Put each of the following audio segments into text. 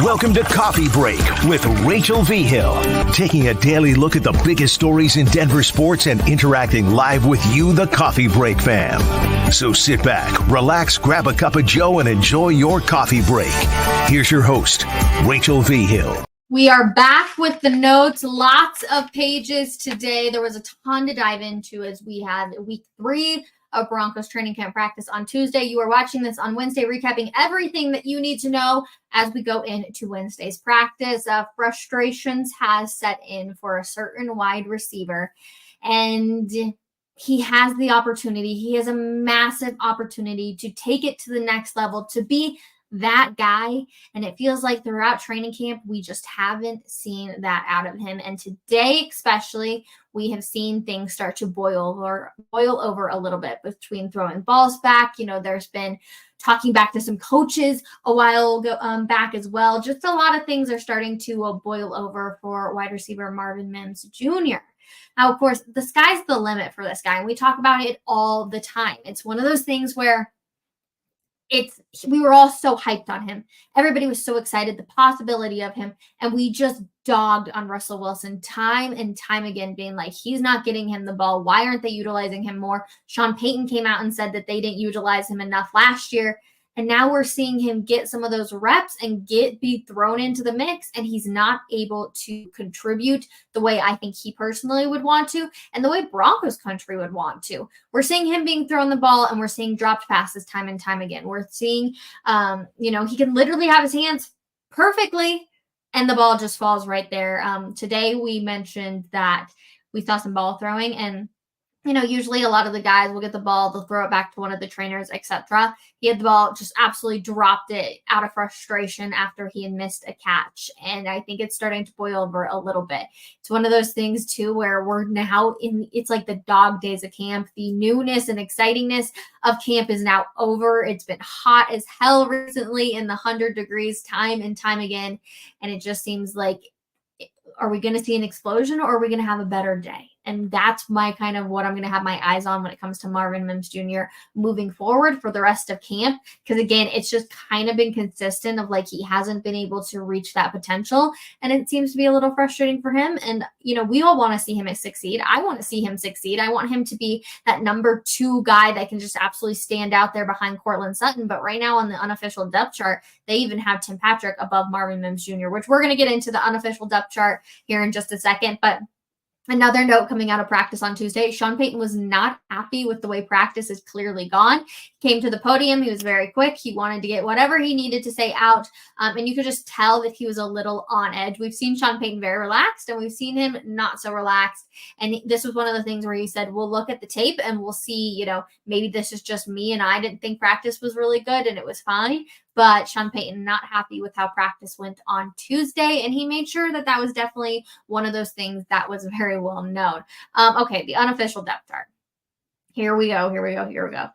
Welcome to Coffee Break with Rachel Vigil, taking a daily look at the biggest stories in Denver sports and interacting live with you, the Coffee Break fam. So sit back, relax, grab a cup of joe, and enjoy your coffee break. Here's your host, Rachel Vigil. We are back with the notes, lots of pages today. There was a ton to dive into as we had week 3 of Broncos training camp practice on Tuesday. You are watching this on Wednesday, recapping everything that you need to know as we go into Wednesday's practice. Frustrations has set in for a certain wide receiver, and he has the opportunity. He has a massive opportunity to take it to the next level, to be that guy. And it feels like throughout training camp, we just haven't seen that out of him. And today, especially, we have seen things start to boil over a little bit between throwing balls back. You know, there's been talking back to some coaches a while back as well. Just a lot of things are starting to boil over for wide receiver Marvin Mims Jr. Now, of course, the sky's the limit for this guy. And we talk about it all the time. It's one of those things where we were all so hyped on him. Everybody was so excited, the possibility of him. And we just dogged on Russell Wilson time and time again, being like, he's not getting him the ball. Why aren't they utilizing him more? Sean Payton came out and said that they didn't utilize him enough last year. And now we're seeing him get some of those reps and be thrown into the mix, and he's not able to contribute the way I think he personally would want to, and the way Broncos country would want to. We're seeing him being thrown the ball, and we're seeing dropped passes time and time again. We're seeing, he can literally have his hands perfectly, and the ball just falls right there. Today we mentioned that we saw some ball throwing, and usually a lot of the guys will get the ball, they'll throw it back to one of the trainers, etc. He had the ball, just absolutely dropped it out of frustration after he had missed a catch. And I think it's starting to boil over a little bit. It's one of those things, too, where we're now it's like the dog days of camp. The newness and excitingness of camp is now over. It's been hot as hell recently in the 100 degrees time and time again. And it just seems like, are we going to see an explosion, or are we going to have a better day? And that's my kind of what I'm going to have my eyes on when it comes to Marvin Mims Jr. moving forward for the rest of camp. Because again, it's just kind of been consistent of like he hasn't been able to reach that potential. And it seems to be a little frustrating for him. And, we all want to see him succeed. I want to see him succeed. I want him to be that number 2 guy that can just absolutely stand out there behind Courtland Sutton. But right now on the unofficial depth chart, they even have Tim Patrick above Marvin Mims Jr., which we're going to get into the unofficial depth chart here in just a second. But another note coming out of practice on Tuesday, Sean Payton was not happy with the way practice is clearly gone. He came to the podium. He was very quick. He wanted to get whatever he needed to say out. And you could just tell that he was a little on edge. We've seen Sean Payton very relaxed, and we've seen him not so relaxed. And this was one of the things where he said, we'll look at the tape and we'll see, maybe this is just me and I didn't think practice was really good and it was fine. But Sean Payton not happy with how practice went on Tuesday, and he made sure that was definitely one of those things that was very well known. Okay, the unofficial depth chart. Here we go.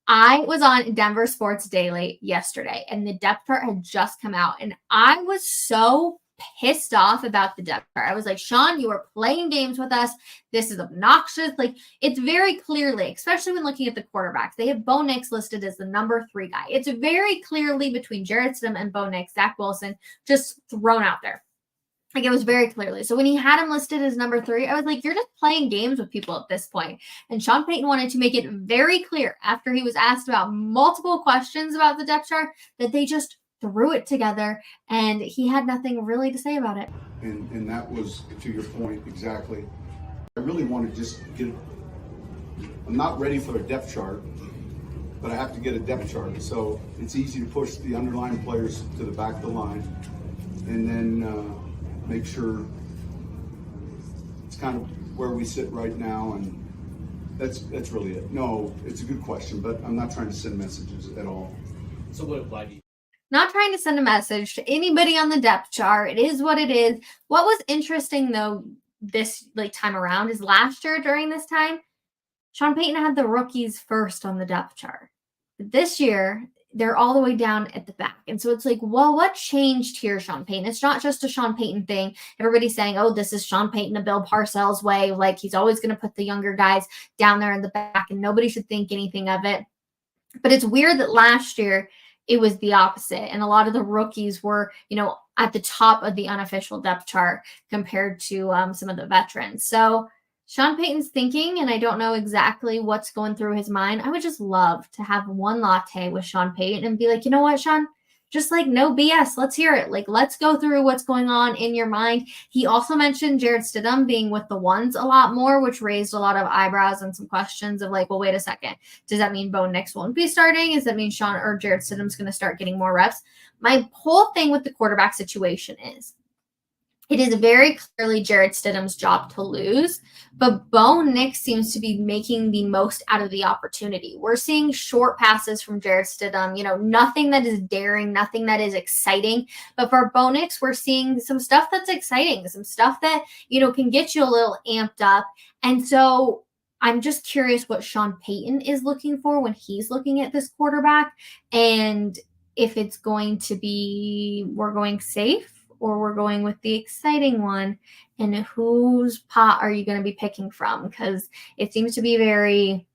I was on Denver Sports Daily yesterday, and the depth chart had just come out, and I was so pissed off about the depth chart. I was like, Sean, you are playing games with us. This is obnoxious. Like, it's very clearly, especially when looking at the quarterbacks, they have Bo Nix listed as the number 3 guy. It's very clearly between Jarrett Stidham and Bo Nix, Zach Wilson, just thrown out there. Like, it was very clearly. So when he had him listed as number 3, I was like, you're just playing games with people at this point. And Sean Payton wanted to make it very clear after he was asked about multiple questions about the depth chart that they just threw it together, and he had nothing really to say about it. And that was, to your point, exactly. I really want to just I'm not ready for a depth chart, but I have to get a depth chart. So it's easy to push the underlying players to the back of the line, and then make sure it's kind of where we sit right now, and that's really it. No, it's a good question, but I'm not trying to send messages at all. So what applied to you? Not trying to send a message to anybody on the depth chart. It is what it is. What was interesting, though, this time around is last year during this time, Sean Payton had the rookies first on the depth chart. But this year, they're all the way down at the back. And so it's like, well, what changed here, Sean Payton? It's not just a Sean Payton thing. Everybody's saying, oh, this is Sean Payton, a Bill Parcells way. Like, he's always going to put the younger guys down there in the back, and nobody should think anything of it. But it's weird that last year, it was the opposite. And a lot of the rookies were, at the top of the unofficial depth chart compared to some of the veterans. So Sean Payton's thinking, and I don't know exactly what's going through his mind. I would just love to have one latte with Sean Payton and be like, you know what, Sean? Just like no BS. Let's hear it. Like, let's go through what's going on in your mind. He also mentioned Jarrett Stidham being with the ones a lot more, which raised a lot of eyebrows and some questions of like, well, wait a second. Does that mean Bo Nix won't be starting? Does that mean Sean or Jarrett Stidham's going to start getting more reps? My whole thing with the quarterback situation is it is very clearly Jarrett Stidham's job to lose, but Bo Nix seems to be making the most out of the opportunity. We're seeing short passes from Jarrett Stidham, nothing that is daring, nothing that is exciting. But for Bo Nix, we're seeing some stuff that's exciting, some stuff that, can get you a little amped up. And so I'm just curious what Sean Payton is looking for when he's looking at this quarterback, and if it's going to be we're going safe or we're going with the exciting one, and whose pot are you going to be picking from? Because it seems to be very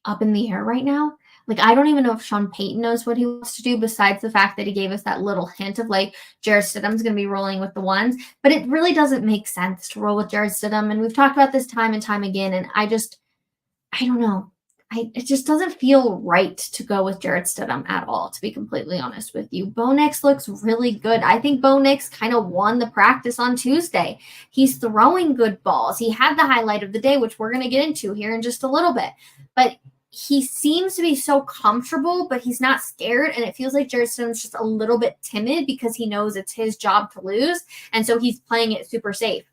up in the air right now. Like, I don't even know if Sean Payton knows what he wants to do, besides the fact that he gave us that little hint of like Jarrett Stidham's going to be rolling with the ones. But it really doesn't make sense to roll with Jarrett Stidham. And we've talked about this time and time again. And I don't know. It just doesn't feel right to go with Jarrett Stidham at all, to be completely honest with you. Bo Nix looks really good. I think Bo Nix kind of won the practice on Tuesday. He's throwing good balls. He had the highlight of the day, which we're going to get into here in just a little bit. But he seems to be so comfortable, but he's not scared. And it feels like Jarrett Stidham's just a little bit timid because he knows it's his job to lose. And so he's playing it super safe.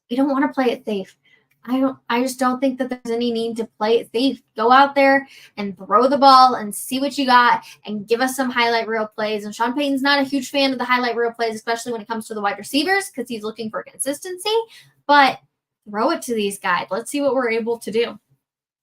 We don't want to play it safe. I just don't think that there's any need to play it safe. Go out there and throw the ball and see what you got and give us some highlight reel plays. And Sean Payton's not a huge fan of the highlight reel plays, especially when it comes to the wide receivers, because he's looking for consistency. But throw it to these guys. Let's see what we're able to do.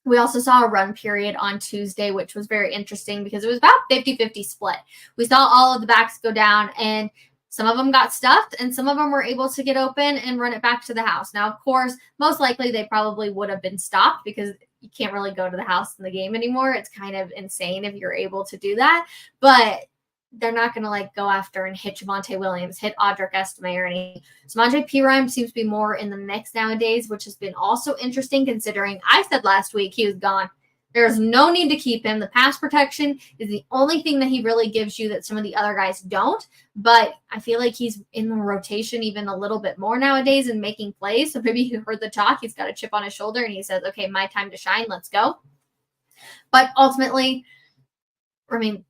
We also saw a run period on Tuesday, which was very interesting because it was about 50-50 split. We saw all of the backs go down, and some of them got stuffed, and some of them were able to get open and run it back to the house. Now, of course, most likely they probably would have been stopped because you can't really go to the house in the game anymore. It's kind of insane if you're able to do that. But they're not going to like go after and hit Javonte Williams, hit Audric Estime or anything. Samaje Perine seems to be more in the mix nowadays, which has been also interesting considering I said last week he was gone. There's no need to keep him. The pass protection is the only thing that he really gives you that some of the other guys don't. But I feel like he's in the rotation even a little bit more nowadays and making plays. So maybe he heard the talk. He's got a chip on his shoulder and he says, okay, my time to shine. Let's go. But ultimately,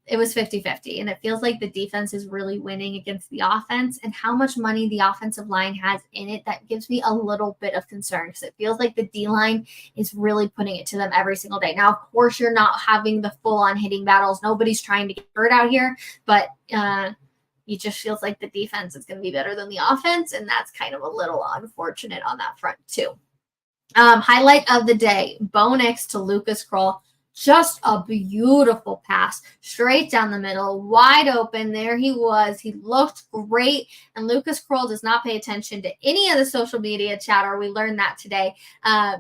it was 50-50, and it feels like the defense is really winning against the offense, and how much money the offensive line has in it, that gives me a little bit of concern because it feels like the D-line is really putting it to them every single day. Now, of course, you're not having the full-on hitting battles. Nobody's trying to get hurt out here, but it just feels like the defense is going to be better than the offense, and that's kind of a little unfortunate on that front too. Highlight of the day, Bo Nix to Lucas Krull. Just a beautiful pass straight down the middle, wide open. There he was. He looked great. And Lucas Krull does not pay attention to any of the social media chatter. We learned that today.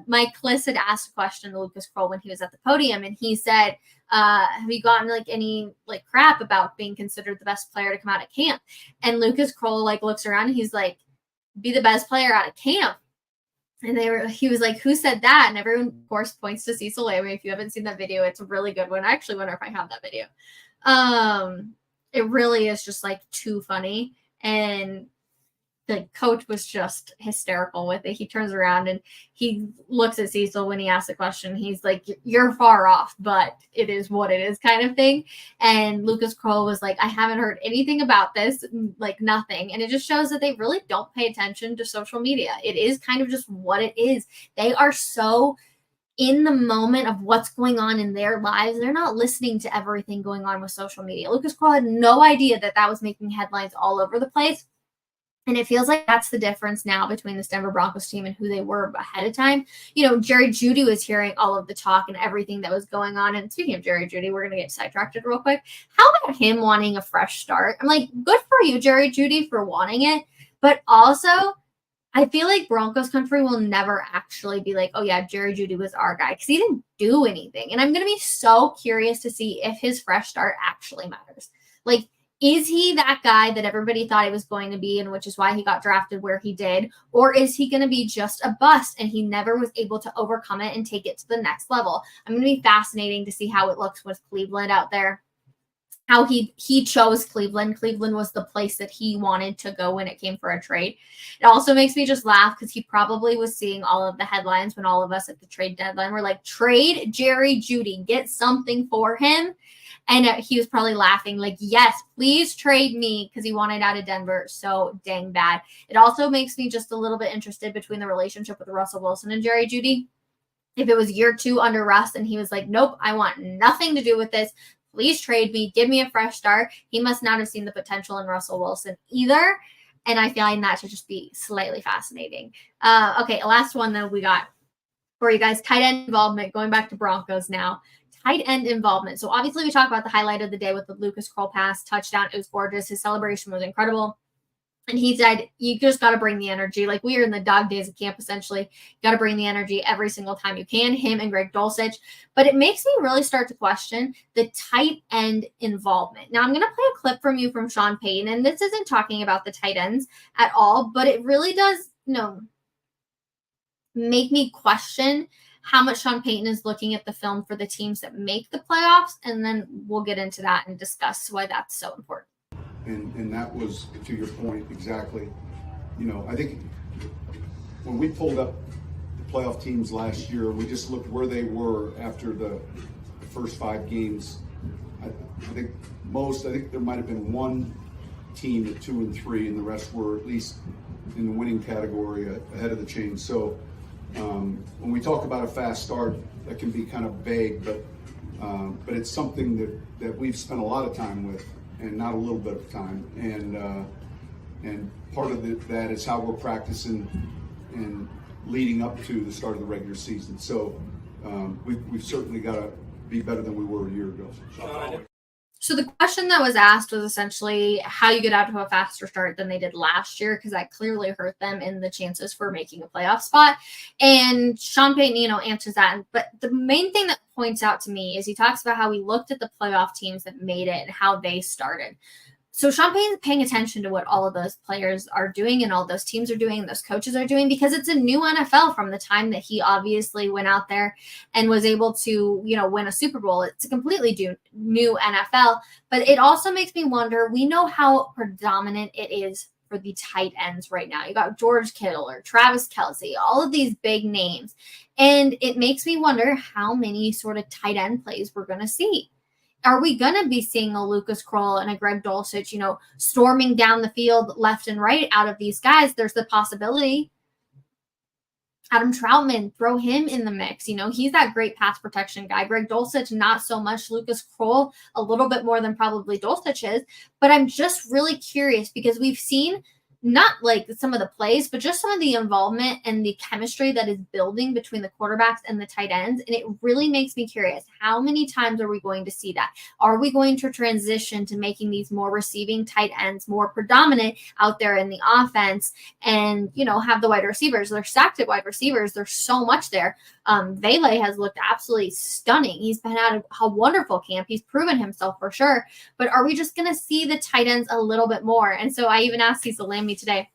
Mike Kliss had asked a question to Lucas Krull when he was at the podium, and he said, have you gotten any crap about being considered the best player to come out of camp? And Lucas Krull looks around and he's like, be the best player out of camp. And he was like, who said that? And everyone, of course, points to Cecil Lammey. If you haven't seen that video, it's a really good one. I actually wonder if I have that video. It really is just too funny. And the coach was just hysterical with it. He turns around and he looks at Cecil when he asks the question. He's like, you're far off, but it is what it is kind of thing. And Lucas Krull was like, I haven't heard anything about this, nothing. And it just shows that they really don't pay attention to social media. It is kind of just what it is. They are so in the moment of what's going on in their lives. They're not listening to everything going on with social media. Lucas Krull had no idea that was making headlines all over the place. And it feels like that's the difference now between this Denver Broncos team and who they were ahead of time. Jerry Jeudy was hearing all of the talk and everything that was going on. And speaking of Jerry Jeudy, we're going to get sidetracked real quick. How about him wanting a fresh start? I'm like, good for you, Jerry Jeudy, for wanting it. But also, I feel like Broncos country will never actually be like, oh, yeah, Jerry Jeudy was our guy because he didn't do anything. And I'm going to be so curious to see if his fresh start actually matters. Is he that guy that everybody thought he was going to be, and which is why he got drafted where he did? Or is he going to be just a bust and he never was able to overcome it and take it to the next level? I'm going to be fascinating to see how it looks with Cleveland out there. How he chose Cleveland. Cleveland was the place that he wanted to go when it came for a trade. It also makes me just laugh because he probably was seeing all of the headlines when all of us at the trade deadline were like, trade Jerry Jeudy, get something for him. And he was probably laughing like, yes, please trade me, because he wanted out of Denver so dang bad. It also makes me just a little bit interested between the relationship with Russell Wilson and Jerry Jeudy. If it was year 2 under Russ and he was like, nope, I want nothing to do with this. Please trade me. Give me a fresh start. He must not have seen the potential in Russell Wilson either. And I find that to just be slightly fascinating. Okay, last one that we got for you guys. Tight end involvement. Going back to Broncos now. Tight end involvement. So obviously we talked about the highlight of the day with the Lucas Kroll pass touchdown. It was gorgeous. His celebration was incredible. And he said, you just got to bring the energy. Like, we are in the dog days of camp, essentially. Got to bring the energy every single time you can, him and Greg Dulcich. But it makes me really start to question the tight end involvement. Now, I'm going to play a clip from you from Sean Payton, and this isn't talking about the tight ends at all, but it really does, make me question how much Sean Payton is looking at the film for the teams that make the playoffs, and then we'll get into that and discuss why that's so important. And that was, to your point, exactly. I think when we pulled up the playoff teams last year, we just looked where they were after the first 5 games. I think there might have been one team at 2 and 3, and the rest were at least in the winning category ahead of the chain. So when we talk about a fast start, that can be kind of vague, but it's something that we've spent a lot of time with. And not a little bit of time, and part of that is how we're practicing and leading up to the start of the regular season. So we've certainly got to be better than we were a year ago. So the question that was asked was essentially how you get out to a faster start than they did last year, because that clearly hurt them in the chances for making a playoff spot. And Sean Payton, answers that. But the main thing that points out to me is he talks about how he looked at the playoff teams that made it and how they started. So Sean Payton's paying attention to what all of those players are doing and all those teams are doing and those coaches are doing, because it's a new NFL from the time that he obviously went out there and was able to, win a Super Bowl. It's a completely new NFL, but it also makes me wonder, we know how predominant it is for the tight ends right now. You got George Kittle or Travis Kelce, all of these big names. And it makes me wonder how many sort of tight end plays we're going to see. Are we going to be seeing a Lucas Kroll and a Greg Dulcich, storming down the field left and right out of these guys? There's the possibility. Adam Troutman, throw him in the mix. He's that great pass protection guy. Greg Dulcich, not so much. Lucas Kroll, a little bit more than probably Dulcich is. But I'm just really curious because we've seen not like some of the plays, but just some of the involvement and the chemistry that is building between the quarterbacks and the tight ends. And it really makes me curious, how many times are we going to see that? Are we going to transition to making these more receiving tight ends more predominant out there in the offense and, have the wide receivers? They're stacked at wide receivers. There's so much there. Vele has looked absolutely stunning. He's been at a wonderful camp. He's proven himself for sure. But are we just going to see the tight ends a little bit more? And so I even asked Cecil Lammy today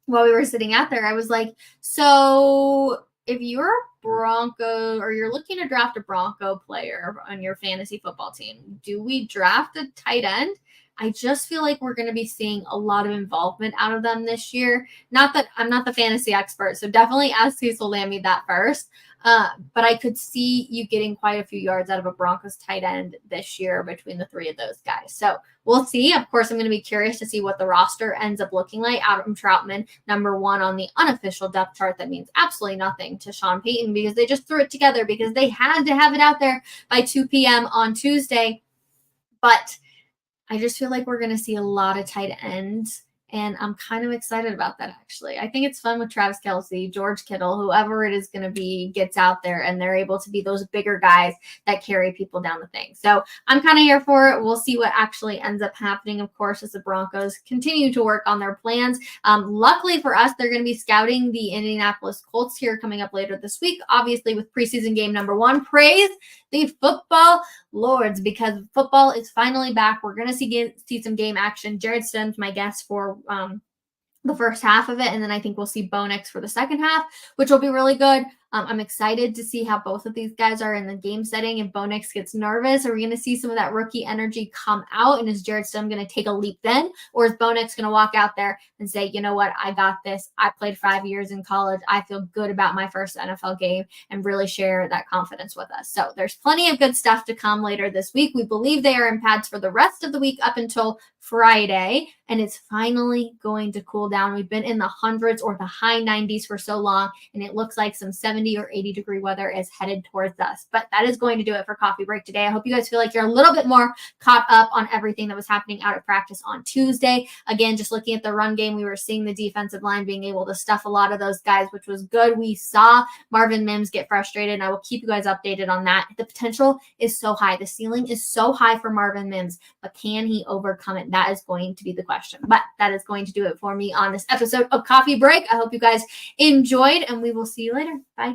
while we were sitting out there, I was like, so if you're a Bronco or you're looking to draft a Bronco player on your fantasy football team, do we draft a tight end? I just feel like we're going to be seeing a lot of involvement out of them this year. Not that I'm not the fantasy expert, so definitely ask Cecil Lammy that first. But I could see you getting quite a few yards out of a Broncos tight end this year between the 3 of those guys. So we'll see. Of course, I'm going to be curious to see what the roster ends up looking like. Adam Troutman, number 1 on the unofficial depth chart. That means absolutely nothing to Sean Payton because they just threw it together because they had to have it out there by 2 p.m. on Tuesday. But I just feel like we're going to see a lot of tight ends, and I'm kind of excited about that, actually. I think it's fun with Travis Kelce, George Kittle, whoever it is going to be gets out there, and they're able to be those bigger guys that carry people down the thing. So I'm kind of here for it. We'll see what actually ends up happening, of course, as the Broncos continue to work on their plans. Luckily for us, they're going to be scouting the Indianapolis Colts here coming up later this week, obviously with preseason game number 1. Praise the football lords, because football is finally back. We're going to see some game action. Jared Stone's my guess for the first half of it, and then I think we'll see Bo Nix for the second half, which will be really good. I'm excited to see how both of these guys are in the game setting. If Bo Nix gets nervous, are we going to see some of that rookie energy come out? And is Jared Stone going to take a leap then? Or is Bo Nix going to walk out there and say, you know what, I got this. I played 5 years in college. I feel good about my first NFL game, and really share that confidence with us. So there's plenty of good stuff to come later this week. We believe they are in pads for the rest of the week up until Friday, and it's finally going to cool down. We've been in the hundreds or the high 90s for so long, and it looks like some 70 or 80 degree weather is headed towards us. But that is going to do it for Coffee Break today. I hope you guys feel like you're a little bit more caught up on everything that was happening out at practice on Tuesday. Again, just looking at the run game, we were seeing the defensive line being able to stuff a lot of those guys, which was good. We saw Marvin Mims get frustrated, and I will keep you guys updated on that. The potential is so high. The ceiling is so high for Marvin Mims, but can he overcome it? That is going to be the question. But that is going to do it for me on this episode of Coffee Break. I hope you guys enjoyed, and we will see you later. Bye.